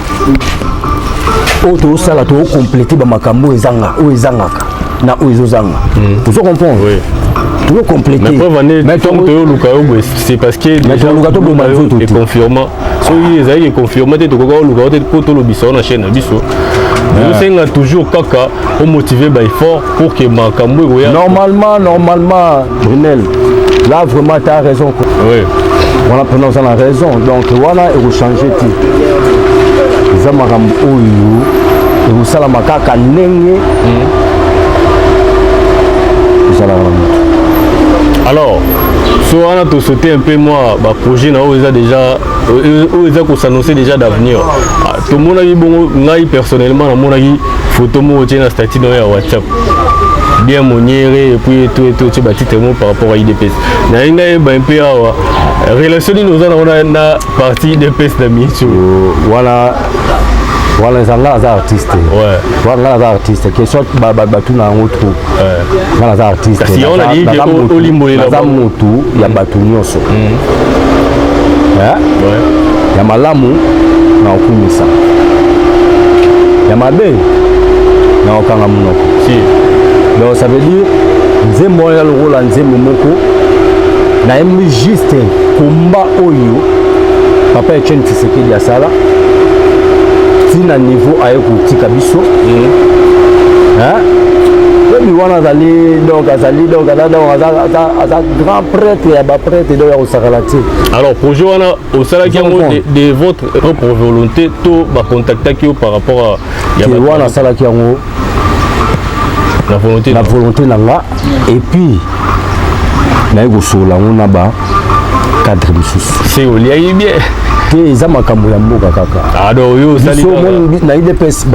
auto sala to compléter ba makambo ezanga o ezangaka na o ezozanga vous comprenez oui tout compléter mais tant que c'est parce que déjà le confirmant so ils aient confirmé te ko luka te poto lo biso na chaîne biso nous sommes toujours kaka pour motiver by fort pour que makambo normalement Brunel là vraiment tu as raison oui on a pris la raison donc voilà et vous changez tout ça makambo oyo et vous sala makaka ndenge alors si on a tout sauté un peu moi bah projet na déjà qu'on s'annonçait déjà d'avenir tout le monde a eu bon ngai personnellement na mon avis photo mo tient na statut dans WhatsApp bien moniéré et puis tout tu bâti tellement par rapport à IDPS na ngai ba un peu relation nous on a partie IDPS d'amis voilà les artistes ouais voilà les artistes qui sont tout na autre voilà les artistes si on a dit que olimbo là za mutu ya batu nyoso ya malamu na okumisa ya mabe na okanga munoko si donc ça veut dire nzembo ya lokola nzembo moko na emi juste komba oyo papa Etienne Tshisekedi ya sala na niveau aye kotika biso oui wana azali donc aza grand prêtre ya ba prêtre donc ya kosakala te alors projet wana osalaki yango de votre propre volonté to bacontactaki yo par rapport à wana asalaki yango na volonté na nga et puis naye kosola yango na ba cadre misusu c'est oliaki bien te eza makambo ya mboka kaka ado yo biso na IDPS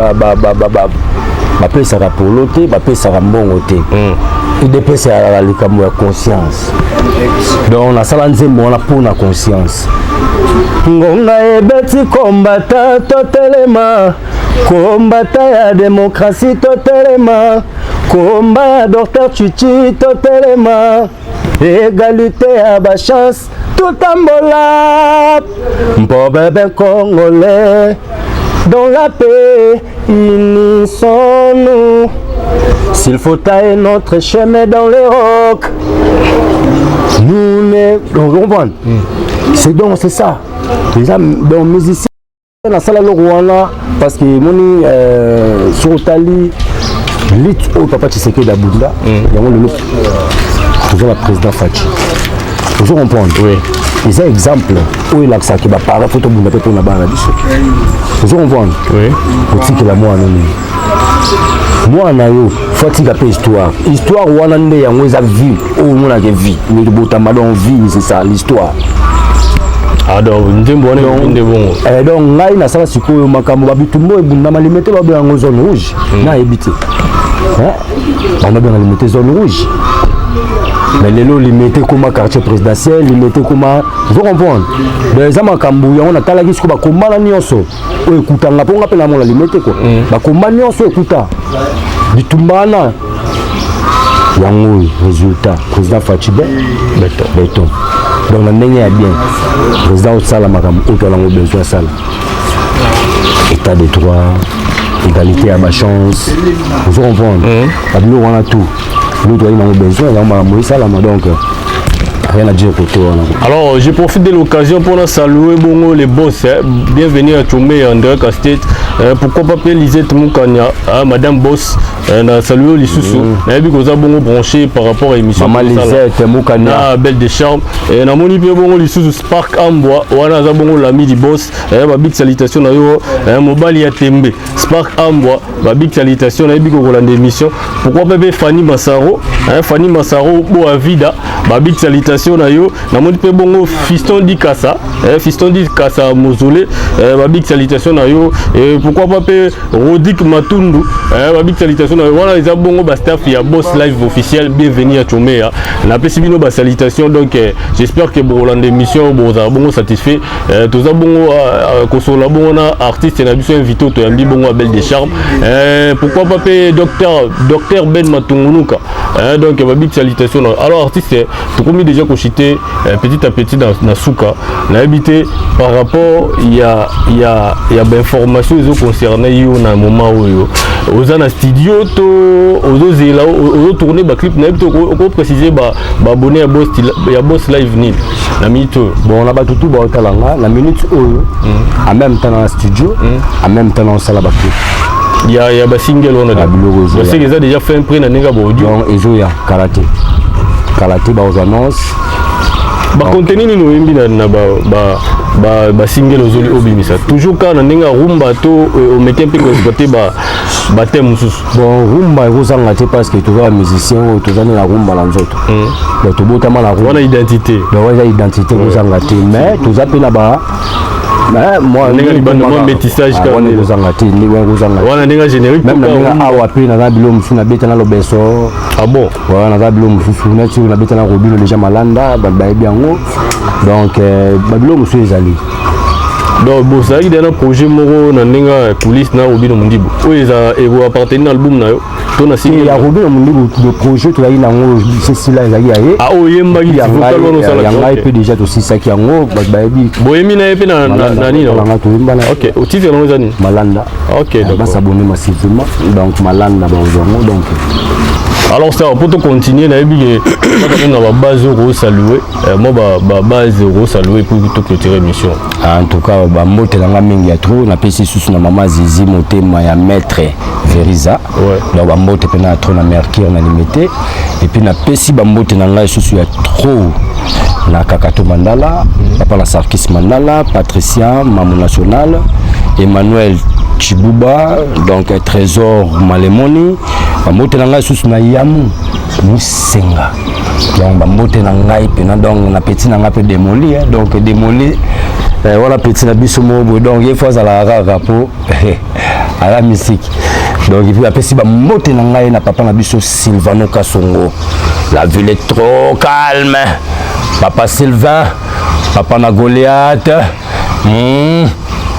bapesaka polo te bapesaka mbongo te IDPS alaka likambo ya conscience donc nasala nzembo wana mpona conscience ngonga ebeti kombata totelema kombata ya demokrasi totelema komba ya Dr Chichi totelema égalité ya bachance totambola mpo bebe congolais dans la paix unissons-nous s'il faut tailler notre chemin dans les rocs nous ne comprendre c'est donc c'est ça déjà dans musicien na sala le Rwanda parce que moni sur Otali lit au papa Tshisekedi d'Abunda yango le toujours le président Fachi vous comprendre oui ils ont exemple où il a ça qui va parler photo bunda pe na bana biso vous comprendre oui pour la moi moi na yo faut tika pe histoire wana nde yango eza vie au mona ke vie mais de botama donc vie c'est ça l'histoire alors ndembo wana ndembo donc ngai na sala sikoyo makambo babitumbo ebunda malimete babe yango zone rouge na ebité on a bien limité zone rouge mais les lots limité comme quartier présidentiel limité comme vous comprenez les amakambu on a talaki siko ba komana nyonso o ekutanga ponga pe na mona limité ko ba komana nyonso ekuta bitumbana yango résultat président Fachibe beton donc na ndenge ya bien président osala makambu oto lango besoin sala état de droit égalité à ma chance vous comprenez abilo wana tout l'autre il a besoin donc rien à dire pour toi. Alors je profite de l'occasion pour saluer bongo les boss bienvenue à Tchomé André Castet pourquoi pas appeler Lisette Moukanya madame boss na saluer les sous na bi koza bongo branché par rapport à émission maman Lisette Moukanya belle de charme et na moni pe bongo les sous Spark Amboa wana za bongo l'ami du boss ba big salutation na yo mobali ya Tembe Spark Amboa ba big salutation na bi ko kolanda émission pourquoi pas Fanny Massaro bo avida ba big salutation na yo na moni pe bongo fiston di Kassa Mozolé ba big salutation na yo et pourquoi pas pe Rodik Matundu ba big salutation na yo wana eza bongo ba staff ya Boss Live officiel bienvenue à Tchomé na pesi bino ba salutation donc j'espère que bon l'an d'émission bongo satisfait toza bongo kosola bongo na artiste na biso invité to yambi bongo belle de charme pourquoi pas pe docteur Ben Matungunuka donc ba big salutation alors artiste to komi déjà kochité petit à petit dans souka na habité par rapport il y a information concernant yo na moment où aux na studio to aux zela aux tourner ba clip na habité ko préciser ba abonné à Boss Live ni na minute bon on a battu tout ba talanga la minute en même temps dans le studio en même temps on sala ba clip il y a ba single on a c'est qu'ils ont déjà fait un prix na ninga ba audio donc ezo ya karaté ba aux annonces ba contenu ni no yimbi na ba single ozoli obimisa toujours quand na ninga rumba to o mettre un peu côté ba thème sous bon rumba ezanga te parce que toujours musicien ou toujours na rumba la nzoto donc to botama la rumba on a identité donc on a identité ezanga te mais to zapena ba moi moi métissage quand on est zangati ni wanguzanga wana ninga générique même na awa pe na bilo musu na betana lobeso ah bon voilà na bilo musu na tu na betana robino déjà malanda ba biango donc babilo musu ezali donc bon ça il y a un projet moro na ninga police na robino mundibu oeza ego appartenir album na yo to na single ya robino mundibu le projet to yi na ngo c'est là ezali aye ah oyemba ki vocal wono sala ya ngai pe déjà to sisa ki yango ba yebi boyemi na yepe na nani na nga to yemba na OK au titre na ozani malanda OK donc ba s'abonner massivement donc malanda ba ozongo donc alors ça pour tout continuer na yebi que na ba base ro saluer moi ba base ro saluer pour tout clôturer émission en tout cas ba mote nga mingi ya trop na pesi susu na mama Zizi motema ya maître Veriza donc ba mote pe na trop na Mercure na limité et puis na pesi ba mote na nga susu ya trop na Kakato Mandala papa la Sarkis Mandala Patricia Maman National Emmanuel Chibuba donc Trésor Malemoni ba mote na nga susu na Yamu Musenga donc ba mote na ngai pe na donc na petit na nga pe démoli donc démoli Voilà petit na biso mobo donc il faut la rapo à la musique. Donc il peut appeler mbote na ngai na papa na biso Sylvano Kasongo. La ville est trop calme. Papa Sylvain, papa na Goliath.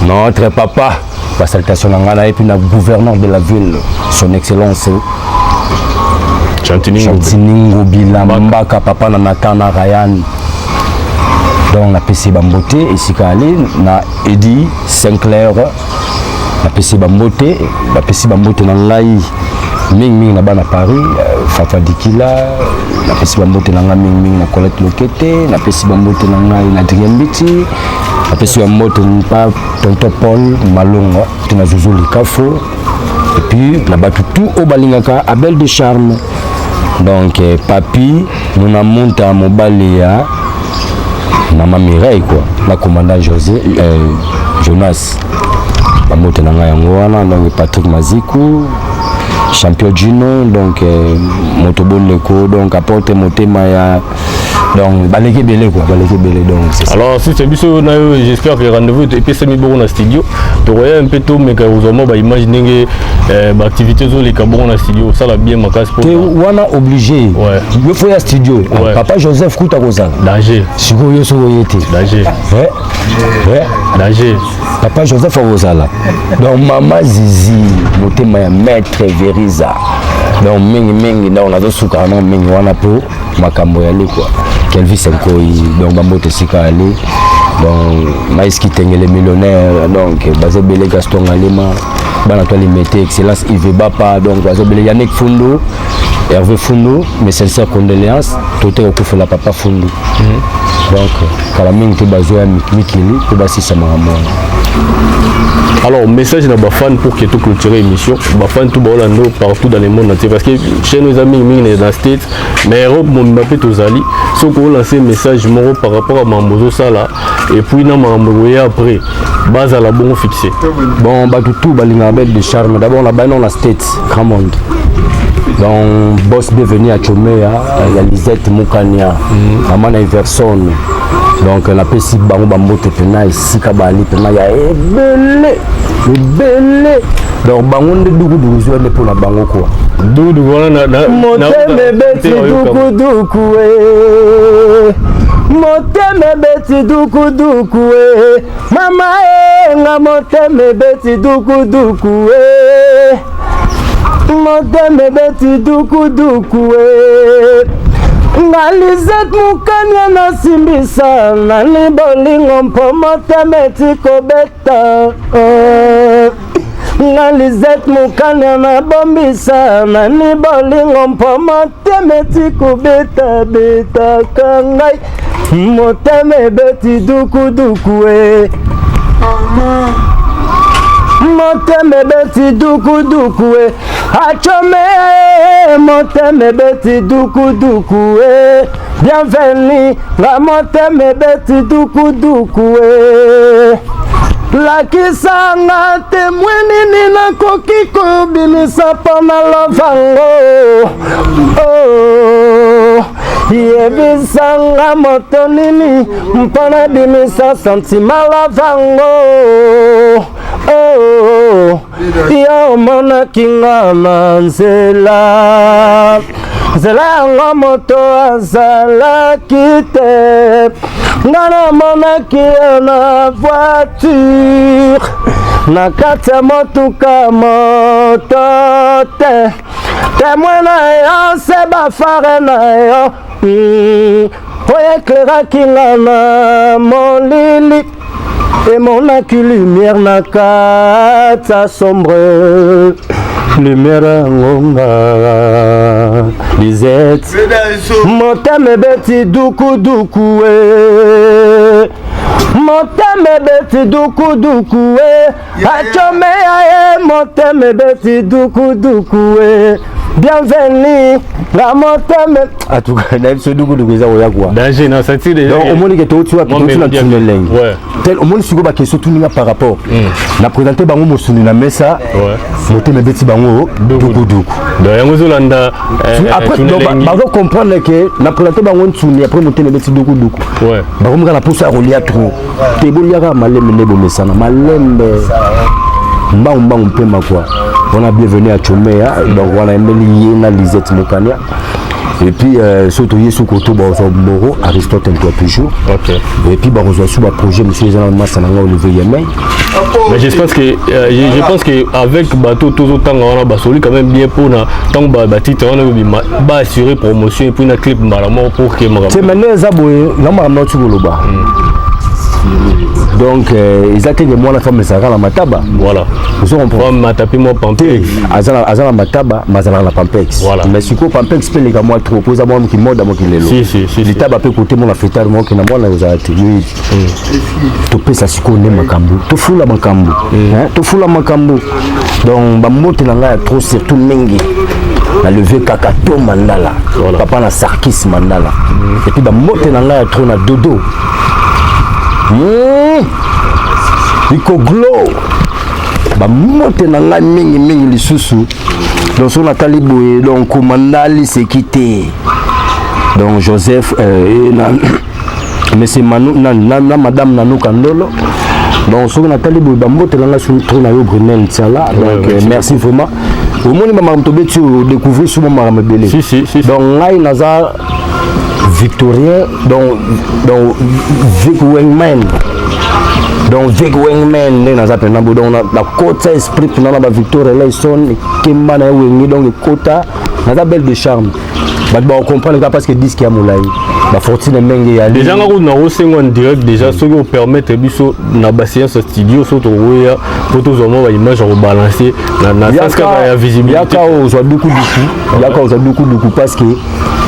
Notre papa, la salutation à et puis le gouverneur de la ville, son excellence Chantiningo Bilambaka, papa na Natana Ryan. Donc la PC Bambote, ici Kali, na Eddie Sinclair, la PC Bambote, na Ngai, Ming na bana Paris, Fafa Dikila, la PC Bambote na Ming na Colette Lokete, la PC Bambote na Ngai na Driembiti. Après sur un mot tonton Paul Malonga tena Zozo Likafo et puis là-bas tout au balingaka Abel de Charme donc papi nous a monté à Mobaléa maman Mireille quoi la commandant José Jonas la monté na ngayangwana donc Patrick Mazikou champion Gino donc Motobon Leko donc apporte motema ya donc baleke belé quoi donc c'est ça. Alors si c'est biso na j'espère que rendez-vous et puis c'est mi bon na studio to voyez un peu tout mais que vous avez ba imaginer ba activité zo les kabon na studio ça la bien makas pour wana obligé il faut ya studio papa Joseph Kuta kozala danger siko yo so yete danger danger papa Joseph kozala donc maman Zizi motema ya maître Veriza donc mingi donc nazo suka na mingi wana po makambo ya quoi Kelvis Senkoi donc Bambote Sika Ali donc Maïski Tengele millionnaire donc basé Belé Gaston Alema bana toi limité excellence Yves Bapa donc basé Belé Yannick Fundo Hervé Fundo mes sincères condoléances tout est au coup la papa Fundo donc Kalaming te basé à Mikili te basé ça maman. Alors, message à nos fans pour que tu clôtures l'émission. Nos fans tout Orlando partout dans le monde entier parce que chez nos amis dans les States, mais Europe mon Mbappé tous ali. Sauf qu'on lance un message moro par rapport à Mambozo Sala et puis na Mambozo après base à la bon fixé. Bon bah tout balinga belle de charme. D'abord là-bas dans la States, grand monde. Donc boss bienvenue à Chomea, il y a Lisette Moukania, maman Iverson. Donc la PC bango bambote pena ici kabali pena ya belé donc bango de dugu zo ne pour la bango quoi dugu wana na moteme beti dugu moteme beti dugu mama nga moteme beti dugu moteme beti dugu Ngalizet mukanya na simbisa na libolingo mpo motemeti kobeta Ngalizet mukanya na bombisa na libolingo mpo motemeti kobeta beta kangai moteme beti duku moteme beti duku achome moteme beti duku bienvenue la moteme beti duku la kisanga temweni nina kokiko binisa pona lovango yebisanga moto nini mpona binisa sentima lovango yo mona kinga na nzela yango moto azalaki te nga namonaki na voiture na kati ya motuka moto te témoin na yo se bafare na yo oyo ekleraki nga na molili emonaki lumière na kati sombre lumière ngonga Lisette moteme beti duku moteme beti duku achome ya moteme beti duku bienvenue la moteme en tout cas na biso duku eza oya quoi danger na senti déjà donc au monde que tu vois tu na tuneleng tel au monde siko ba question tuninga par rapport na présenter bango mosuni na mesa moteme beti bango duku donc yango zolanda après bazo comprendre que na présenter bango ntuni après moteme beti duku bakomka na posa rolia trop teboliaka malembe nde bomesana malembe mbangumbangu mpema quoi. On a bienvenue à Chomea, donc on a aimé lier Lisette Mokania. Et puis surtout Yesu Koto Moro, Aristote toi toujours. OK. Et puis bah on sous projet monsieur Jean Massananga au niveau Yémen. Mais je pense que avec bateau tout autant on a basoli quand même bien pour na tant ba titre on a ba assurer promotion et puis na clip malamo pour que c'est maintenant zaboé na malamo tu loba. Donc ils attendent moi la femme ça la mataba. Voilà. Nous on prend matapi moi pampex. Azala mataba mazala la pampex. Voilà. Mais si ko pampex peut les gars moi trop poser moi qui mode moi qui lelo. Si. L'état ba peut côté mon affaire moi qui na moi na uzati. To pesa siko ne makambu. To fula makambu. To fula makambu. Donc ba mote na nga trop surtout mingi. Na levé Kakato Mandala. Voilà. Papa na Sarkis Mandala. Et puis ba mote na nga trop na dodo. Iko glow ba mote na nga mingi lisusu donc on a taliboué donc Mandali c'est quitté donc Joseph monsieur Manu na madame Nanou Kandolo donc on a taliboué ba mote na nga sur trop na yo Brunel Tiala donc merci vraiment au monde ba mamtobe tu découvrir sur mon maram belé si donc ngai naza Victorien donc Vic Wingman donc Vic Wingman né dans appel nambo donc la côte esprit pour na ba Victor Layson Kimba na wengi donc kota na belle de charme ba comprendre parce que disque ya molai ba fortune mengi ya déjà na osengo en direct déjà ce qui vous permettre biso na ba séance studio surtout oya pour tous hommes ba image au balancer na saka ya visibilité yaka ozwa duku parce que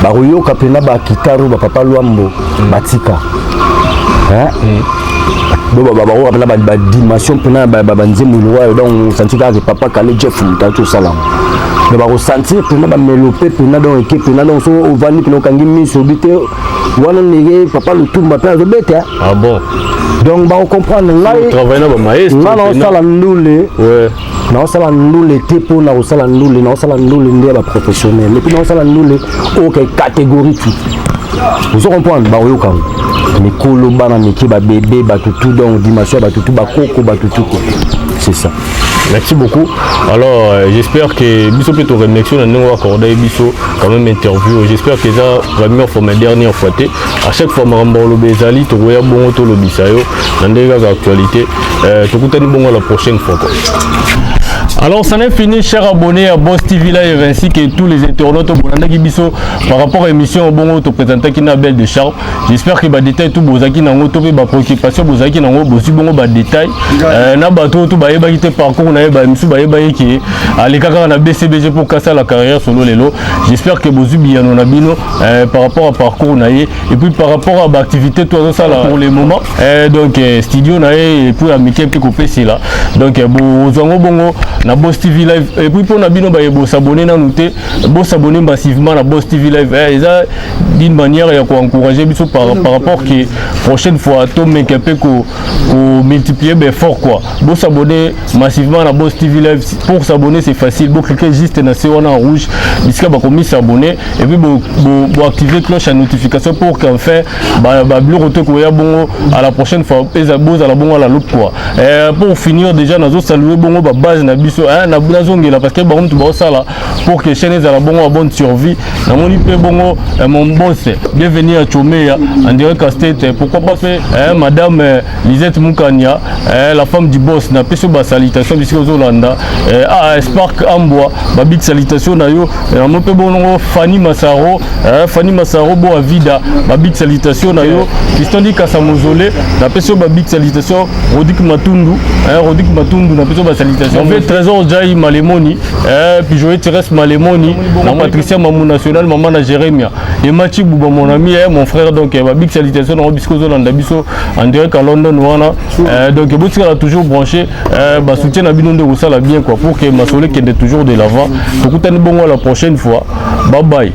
ba royo kapena ba kitaru ba papa Luambo batika donc ba dimension pena ba nzembo lwa donc sentir que papa Kale Jeff Mutacho salam mais ba ressentir pena ba mélopé pena donc équipe pena donc so ovani pena kangi miso bité wana nige papa le tumba pena zo bête ah bon donc ba comprendre ngai travailler na ba maestro non sala ndule ouais non sala ndule tepo na sala ndule non sala ndule ndé ba professionnel et puis non sala ndule aucune catégorie tout vous comprenez ba yo kam mikolo bana miki ba bébé ba tout donc dimension ba tout ba koko ba tout c'est ça. Merci beaucoup. Alors j'espère que biso peut remercier na nous accorder biso quand même interview. J'espère que ça vraiment pour ma dernière fois à chaque fois maramba lo bezali to ya bon to lo bisayo na ndega actualité to kutani bongo la prochaine fois quoi. Alors, ça n'est fini, chers abonnés à Boss TV Live ainsi que tous les internautes par rapport à l'émission bon auto présenté qui n'a belle de charme. J'espère que les détails tout bozaki nango to ba préoccupation bozaki nango bosi bongo ba détail na bato tout ba yeba qui parcours na yeba misu ba yeba qui ali kaka na BCBG pour casser la carrière solo lelo. J'espère que bozu bien on a bino par rapport à parcours na et puis par rapport à l'activité tout ça là pour les moments donc studio na et puis la métier qui coupé c'est là. Donc bozango bongo na Boss TV Live et puis pour nabino ba yebo s'abonner na noter bo s'abonner massivement à Boss TV Live et ça d'une manière et pour encourager biso par rapport que prochaine fois to make un peu ko multiplier ben fort quoi bo s'abonner massivement à Boss TV Live pour s'abonner c'est facile bo cliquer juste na C1 en rouge jusqu'à ba commis s'abonner et puis bo activer cloche à notification pour qu'enfin ba bleu retour ko ya bongo à la prochaine fois et ça bosse à la bongo à la loupe quoi pour finir déjà nazo saluer bongo ba base na biso na bunazongela parce que bon tu bossa là pour que chaîne za la bongo bonne survie na moni pe bongo mon boss bienvenue à Chomea en direct à State pourquoi pas faire madame Lisette Mukania la femme du boss na peso ba salutation bisiko Zolanda Spark Amboa ba big salutation na yo na mo pe bongo Fanny Masaro bo avida ba big salutation na yo Pistondi Kasamozole na peso ba big salutation Rodik Matundu na peso ba salutation Trésor Jai Malemoni puis Joël Thérèse Malemoni na Patricia Mamou National maman na Jérémia et Machi Bouba mon ami mon frère donc ma big salutation na Bisco Zolanda biso en direct à London wana donc Botsika a toujours branché ba soutien na bino de ça la bien quoi pour que Masolé qui est toujours de l'avant pour que bongo la prochaine fois bye bye.